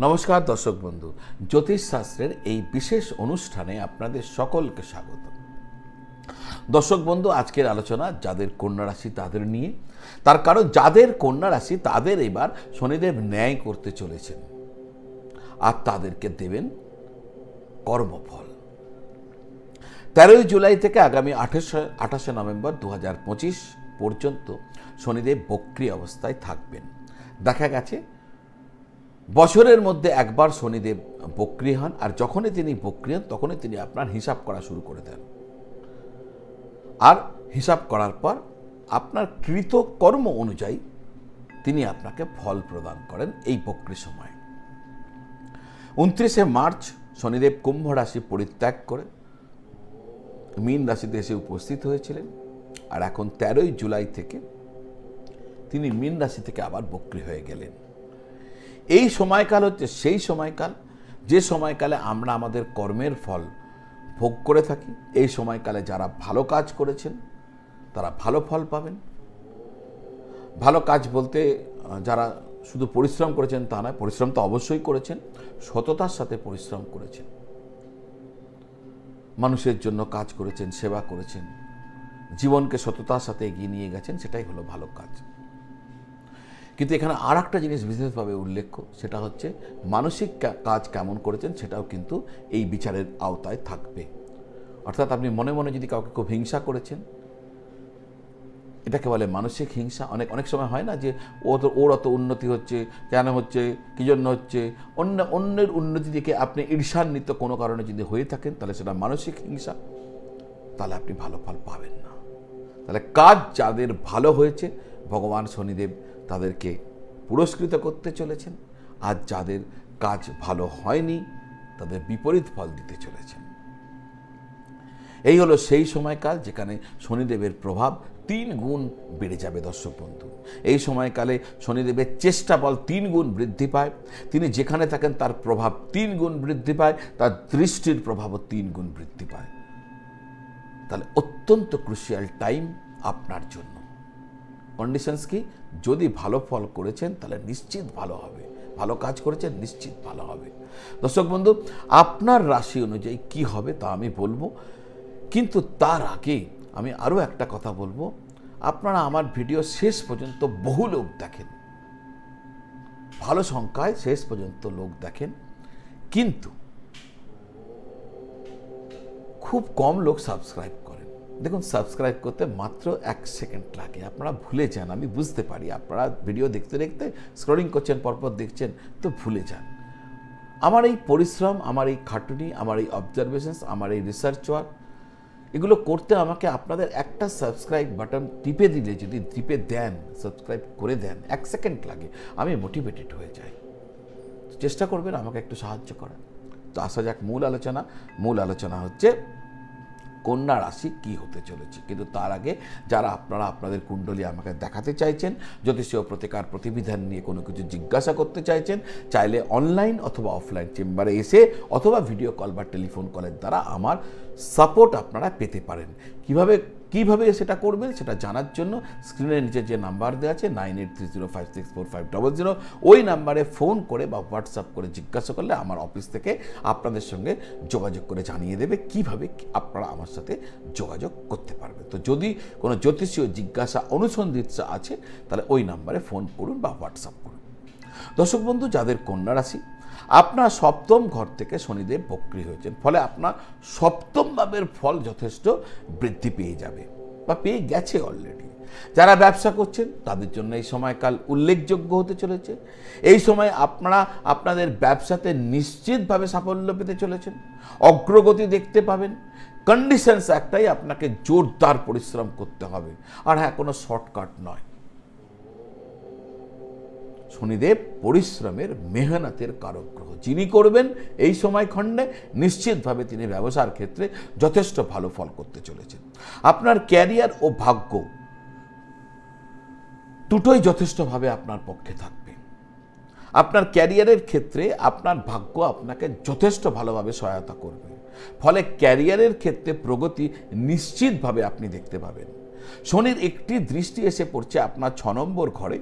নমস্কার দর্শক বন্ধু, জ্যোতিষ শাস্ত্রের এই বিশেষ অনুষ্ঠানে আপনাদের সকলকে স্বাগত। দর্শক বন্ধু, আজকের আলোচনা যাদের কন্যা রাশি তাদের নিয়ে। তার কারণ যাদের কন্যা রাশি তাদের এবার শনিদেব ন্যায় করতে চলেছেন আর তাদেরকে দেবেন কর্মফল। 13 জুলাই থেকে আগামী 28 নভেম্বর 2025 পর্যন্ত শনিদেব বক্রী অবস্থায় থাকবেন। দেখা গেছে বছরের মধ্যে একবার শনিদেব বক্রী হন, আর যখনই তিনি বক্রী হন তখনই তিনি আপনার হিসাব করা শুরু করে দেন, আর হিসাব করার পর আপনার কৃত কর্ম অনুযায়ী তিনি আপনাকে ফল প্রদান করেন। এই বক্রী সময় 29 মার্চ শনিদেব কুম্ভ রাশি পরিত্যাগ করে মীন রাশিতে এসে উপস্থিত হয়েছিলেন, আর এখন 13 জুলাই থেকে তিনি মীন রাশি থেকে আবার বক্রী হয়ে গেলেন। এই সময়কাল হচ্ছে সেই সময়কাল যে সময়কালে আমরা আমাদের কর্মের ফল ভোগ করে থাকি। এই সময়কালে যারা ভালো কাজ করেছেন তারা ভালো ফল পাবেন। ভালো কাজ বলতে যারা শুধু পরিশ্রম করেছেন তা নয়, পরিশ্রম তো অবশ্যই করেছেন, সততার সাথে পরিশ্রম করেছেন, মানুষের জন্য কাজ করেছেন, সেবা করেছেন, জীবনকে সততার সাথে এগিয়ে নিয়ে গেছেন, সেটাই হলো ভালো কাজ। কিন্তু এখানে আর একটা জিনিস বিশেষভাবে উল্লেখ্য, সেটা হচ্ছে মানসিক কাজ কেমন করেছেন সেটাও কিন্তু এই বিচারের আওতায় থাকবে। অর্থাৎ আপনি মনে মনে যদি কাউকে খুব হিংসা করেছেন, এটাকে বলে মানসিক হিংসা। অনেক সময় হয় না যে ওর অত উন্নতি হচ্ছে, কেন হচ্ছে, কী জন্য হচ্ছে, অন্যের উন্নতি দেখে আপনি ঈর্ষান্বিত কোনো কারণে যদি হয়ে থাকেন তাহলে সেটা মানসিক হিংসা, তাহলে আপনি ভালো ফল পাবেন না। তাহলে কাজ যাদের ভালো হয়েছে ভগবান শনিদেব তাদেরকে পুরস্কৃত করতে চলেছেন, আর যাদের কাজ ভালো হয়নি তাদের বিপরীত ফল দিতে চলেছেন। এই হলো সেই সময়কাল যেখানে শনিদেবের প্রভাব 3 গুণ বেড়ে যাবে। দর্শক বন্ধু, এই সময়কালে শনিদেবের চেষ্টা বল 3 গুণ বৃদ্ধি পায়। তিনি যেখানে থাকেন তার প্রভাব 3 গুণ বৃদ্ধি পায়, তার দৃষ্টির প্রভাবও 3 গুণ বৃদ্ধি পায়। তাহলে অত্যন্ত ক্রুশিয়াল টাইম আপনার জন্য। কন্ডিশনস কি? যদি ভালো ফল করেছেন তাহলে নিশ্চিত ভালো হবে, ভালো কাজ করেছেন নিশ্চিত ভালো হবে। দর্শক বন্ধু, আপনার রাশি অনুযায়ী কি হবে তা আমি বলবো, কিন্তু তার আগে আমি আরও একটা কথা বলবো। আপনারা আমার ভিডিও শেষ পর্যন্ত বহু লোক দেখেন, ভালো সংখ্যায় শেষ পর্যন্ত লোক দেখেন, কিন্তু খুব কম লোক সাবস্ক্রাইব করেন। দেখুন, সাবস্ক্রাইব করতে মাত্র 1 সেকেন্ড লাগে। আপনারা ভুলে যান, আমি বুঝতে পারি। আপনারা ভিডিও দেখতে দেখতে স্ক্রলিং করছেন, পরপর দেখছেন, তো ভুলে যান। আমার এই পরিশ্রম, আমার এই খাটুনি, আমার এই অবজারভেশনস, আমার এই রিসার্চ ওয়ার্ক, এগুলো করতে আমাকে আপনাদের একটা সাবস্ক্রাইব বাটন টিপে দিলে, যদি টিপে দেন, সাবস্ক্রাইব করে দেন, 1 সেকেন্ড লাগে, আমি মোটিভেটেড হয়ে যাই। চেষ্টা করবেন আমাকে একটু সাহায্য করার। তো আসা যাক মূল আলোচনা। মূল আলোচনা হচ্ছে কন্যা রাশি কি হতে চলেছে। কিন্তু তার আগে যারা আপনারা আপনাদের কুণ্ডলী আমাকে দেখাতে চাইছেন, জ্যোতিষীয় প্রতিকার প্রতিবিধান নিয়ে কোনো কিছু জিজ্ঞাসা করতে চাইছেন, চাইলে অনলাইন অথবা অফলাইন চেম্বারে এসে অথবা ভিডিও কল বা টেলিফোন কলের দ্বারা আমার সাপোর্ট আপনারা পেতে পারেন। কিভাবে সেটা করবেন সেটা জানার জন্য স্ক্রিনের নিচে যে নাম্বার দেওয়া আছে 9830564500, ওই নাম্বারে ফোন করে বা হোয়াটসঅ্যাপ করে জিজ্ঞাসা করলে আমার অফিস থেকে আপনাদের সঙ্গে যোগাযোগ করে জানিয়ে দেবে কিভাবে আপনারা আমার সাথে যোগাযোগ করতে পারবেন। তো যদি কোনো জ্যোতিষীয় জিজ্ঞাসা অনুসন্ধিৎসা আছে তাহলে ওই নাম্বারে ফোন করুন বা হোয়াটসঅ্যাপ করুন। দর্শক বন্ধু, যাদের কন্যা রাশি, আপনার সপ্তম ঘর থেকে শনিদেব বক্রী হয়েছেন, ফলে আপনার সপ্তম ভাবের ফল যথেষ্ট বৃদ্ধি পেয়ে যাবে বা পেয়ে গেছে অলরেডি। যারা ব্যবসা করছেন তাদের জন্য এই সময়কাল উল্লেখযোগ্য হতে চলেছে। এই সময় আপনারা আপনাদের ব্যবসাতে নিশ্চিতভাবে সাফল্য পেতে চলেছেন, অগ্রগতি দেখতে পাবেন। কন্ডিশনস একটাই, আপনাকে জোরদার পরিশ্রম করতে হবে। আর হ্যাঁ, কোনো শর্টকাট নয়। শনিদেব পরিশ্রমের মেহনতের কারক গ্রহ। যিনি করবেন এই সময়খণ্ডে নিশ্চিতভাবে তিনি ব্যবসার ক্ষেত্রে যথেষ্ট ভালো ফল করতে চলেছেন। আপনার ক্যারিয়ার ও ভাগ্য দুটোই যথেষ্টভাবে আপনার পক্ষে থাকবে। আপনার ক্যারিয়ারের ক্ষেত্রে আপনার ভাগ্য আপনাকে যথেষ্ট ভালোভাবে সহায়তা করবে, ফলে ক্যারিয়ারের ক্ষেত্রে প্রগতি নিশ্চিতভাবে আপনি দেখতে পাবেন। শনির একটি দৃষ্টি এসে পড়ছে আপনার 6 নম্বর ঘরে,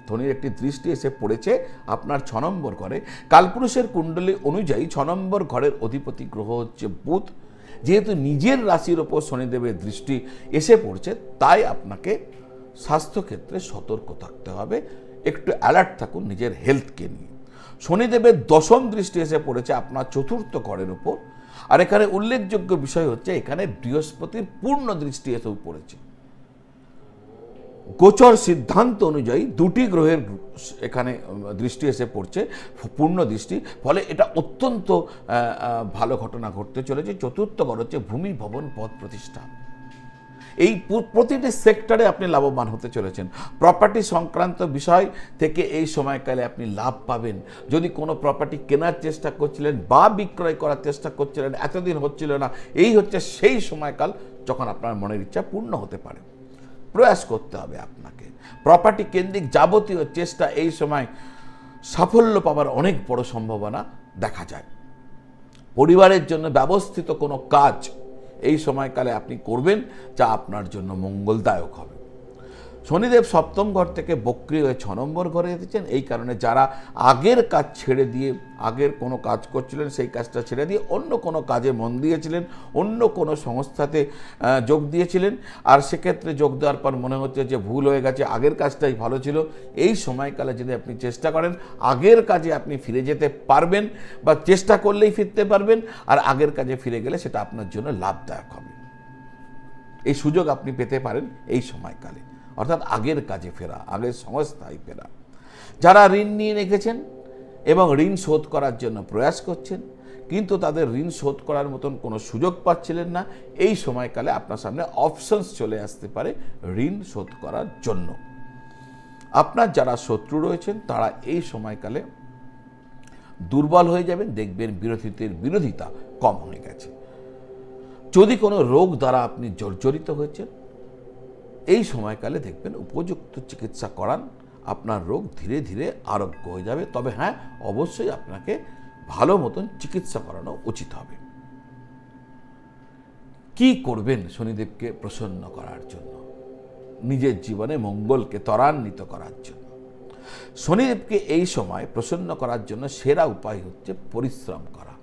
শনির একটি দৃষ্টি এসে পড়েছে আপনার 6 নম্বর ঘরে। কালপুরুষের কুণ্ডলী অনুযায়ী 6 নম্বর ঘরের অধিপতি গ্রহ হচ্ছে বুধ। যেহেতু নিজের রাশির ওপর শনিদেবের দৃষ্টি এসে পড়ছে, তাই আপনাকে স্বাস্থ্যক্ষেত্রে সতর্ক থাকতে হবে, একটু অ্যালার্ট থাকুন নিজের হেলথকে নিয়ে। শনিদেবের 10ম দৃষ্টি এসে পড়েছে আপনার 4র্থ ঘরের উপর। আর এখানে উল্লেখযোগ্য বিষয় হচ্ছে এখানে বৃহস্পতির পূর্ণ দৃষ্টি এসেও পড়েছে। গোচর সিদ্ধান্ত অনুযায়ী 2টি গ্রহের এখানে দৃষ্টি এসে পড়ছে, পূর্ণ দৃষ্টি, ফলে এটা অত্যন্ত ভালো ঘটনা ঘটতে চলেছে। 4র্থ ঘর হচ্ছে ভূমি, ভবন, পদ প্রতিষ্ঠা। এই প্রতিটি সেক্টরে আপনি লাভবান হতে চলেছেন। প্রপার্টি সংক্রান্ত বিষয় থেকে এই সময়কালে আপনি লাভ পাবেন। যদি কোনো প্রপার্টি কেনার চেষ্টা করছিলেন বা বিক্রয় করার চেষ্টা করছিলেন, এতদিন হচ্ছিল না, এই হচ্ছে সেই সময়কাল যখন আপনার মনের ইচ্ছা পূর্ণ হতে পারে। প্রয়াস করতে হবে আপনাকে। প্রপার্টি কেন্দ্রিক যাবতীয় চেষ্টা এই সময় সাফল্য পাওয়ার অনেক বড় সম্ভাবনা দেখা যায়। পরিবারের জন্য ব্যবস্থিত কোনো কাজ এই সময়কালে আপনি করবেন, যা আপনার জন্য মঙ্গলদায়ক হবে। শনিদেব 7ম ঘর থেকে বক্রী হয়ে 6 নম্বর ঘরে এসেছেন। এই কারণে যারা আগের কাজ ছেড়ে দিয়ে, আগের কোনো কাজ করছিলেন সেই কাজটা ছেড়ে দিয়ে অন্য কোনো কাজে মন দিয়েছিলেন, অন্য কোনো সংস্থাতে যোগ দিয়েছিলেন, আর সেক্ষেত্রে যোগ দেওয়ার পর মনে হচ্ছে যে ভুল হয়ে গেছে, আগের কাজটাই ভালো ছিল, এই সময়কালে যদি আপনি চেষ্টা করেন আগের কাজে আপনি ফিরে যেতে পারবেন, বা চেষ্টা করলেই ফিরতে পারবেন। আর আগের কাজে ফিরে গেলে সেটা আপনার জন্য লাভদায়ক হবে। এই সুযোগ আপনি পেতে পারেন এই সময়কালে, অর্থাৎ আগের কাজে ফেরা, আগের সংস্থায় ফেরা। যারা ঋণ নিয়ে রেখেছেন এবং ঋণ শোধ করার জন্য প্রয়াস করছেন, কিন্তু তাদের ঋণ শোধ করার মতন কোনো সুযোগ পাচ্ছিলেন না, এই সময়কালে আপনার সামনে অপশনস চলে আসতে পারে ঋণ শোধ করার জন্য। আপনার যারা শত্রু রয়েছেন তারা এই সময়কালে দুর্বল হয়ে যাবেন, দেখবেন বিরোধিতা কম হয়ে গেছে। যদি কোনো রোগ দ্বারা আপনি জর্জরিত হয়েছেন, এই সময়কালে দেখবেন উপযুক্ত চিকিৎসা করান, আপনার রোগ ধীরে ধীরে আরোগ্য হয়ে যাবে। তবে হ্যাঁ, অবশ্যই আপনাকে ভালো মতন চিকিৎসা করানো উচিত হবে। কি করবেন শনিদেবকে প্রসন্ন করার জন্য, নিজের জীবনে মঙ্গলকে ত্বরান্বিত করার জন্য? শনিদেবকে এই সময় প্রসন্ন করার জন্য সেরা উপায় হচ্ছে পরিশ্রম করা।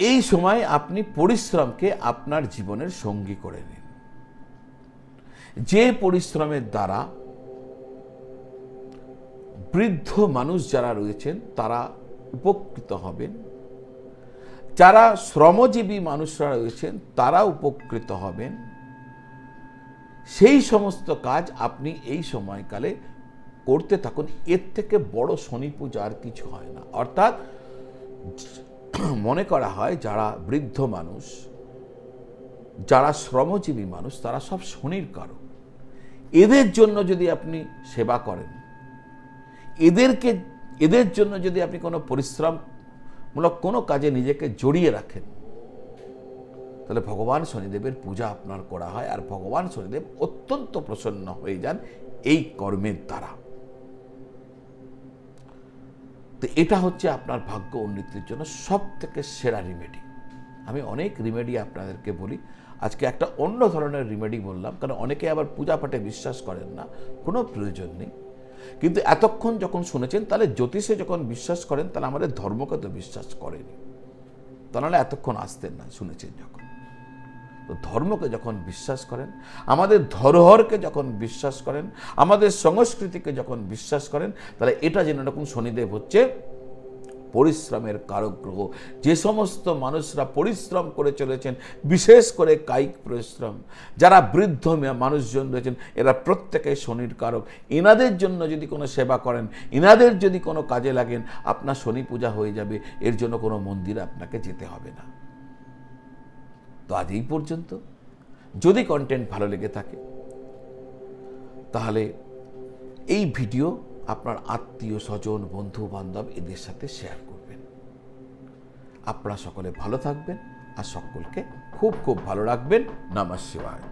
এই সময় আপনি পরিশ্রমকে আপনার জীবনের সঙ্গী করে নিন। যে পরিশ্রমের দ্বারা বৃদ্ধ মানুষ যারা রয়েছেন তারা উপকৃত হবেন, যারা শ্রমজীবী মানুষরা রয়েছেন তারা উপকৃত হবেন, সেই সমস্ত কাজ আপনি এই সময়কালে করতে থাকুন। এর থেকে বড় শনি পূজা আর কিছু হয় না। অর্থাৎ মনে করা হয় যারা বৃদ্ধ মানুষ, যারা শ্রমজীবী মানুষ, তারা সব শনির কারক। এদের জন্য যদি আপনি সেবা করেন, এদের জন্য যদি আপনি কোনো পরিশ্রমমূলক কোনো কাজে নিজেকে জড়িয়ে রাখেন, তাহলে ভগবান শনিদেবের পূজা আপনার করা হয়, আর ভগবান শনিদেব অত্যন্ত প্রসন্ন হয়ে যান এই কর্মের দ্বারা। তো এটা হচ্ছে আপনার ভাগ্য উন্নতির জন্য সব থেকে সেরা রিমেডি। আমি অনেক রিমেডি আপনাদেরকে বলি, আজকে একটা অন্য ধরনের রিমেডি বললাম, কারণ অনেকে আবার পূজা পাঠে বিশ্বাস করেন না, কোনো প্রয়োজন নেই। কিন্তু এতক্ষণ যখন শুনেছেন, তাহলে জ্যোতিষে যখন বিশ্বাস করেন, তাহলে আমাদের ধর্মকে তো বিশ্বাস করেনি, তাহলে এতক্ষণ আসতেন না। শুনেছেন যখন, তো ধর্মকে যখন বিশ্বাস করেন, আমাদের ধরোহরকে যখন বিশ্বাস করেন, আমাদের সংস্কৃতিকে যখন বিশ্বাস করেন, তাহলে এটা জেনে রাখুন শনিদেব হচ্ছে পরিশ্রমের কারক গ্রহ। যে সমস্ত মানুষরা পরিশ্রম করে চলেছেন, বিশেষ করে কায়িক পরিশ্রম, যারা বৃদ্ধ মানুষজন রয়েছেন, এরা প্রত্যেকেই শনির কারক। এনাদের জন্য যদি কোনো সেবা করেন, এনাদের যদি কোনো কাজে লাগেন, আপনার শনি পূজা হয়ে যাবে। এর জন্য কোনো মন্দিরে আপনাকে যেতে হবে না। তো আজ এই পর্যন্ত। যদি কন্টেন্ট ভালো লেগে থাকে, তাহলে এই ভিডিও আপনার আত্মীয় স্বজন, বন্ধু বান্ধব এদের সাথে শেয়ার করবেন। আপনারা সকলে ভালো থাকবেন আর সকলকে খুব খুব ভালো রাখবেন। নমঃ শিবায়।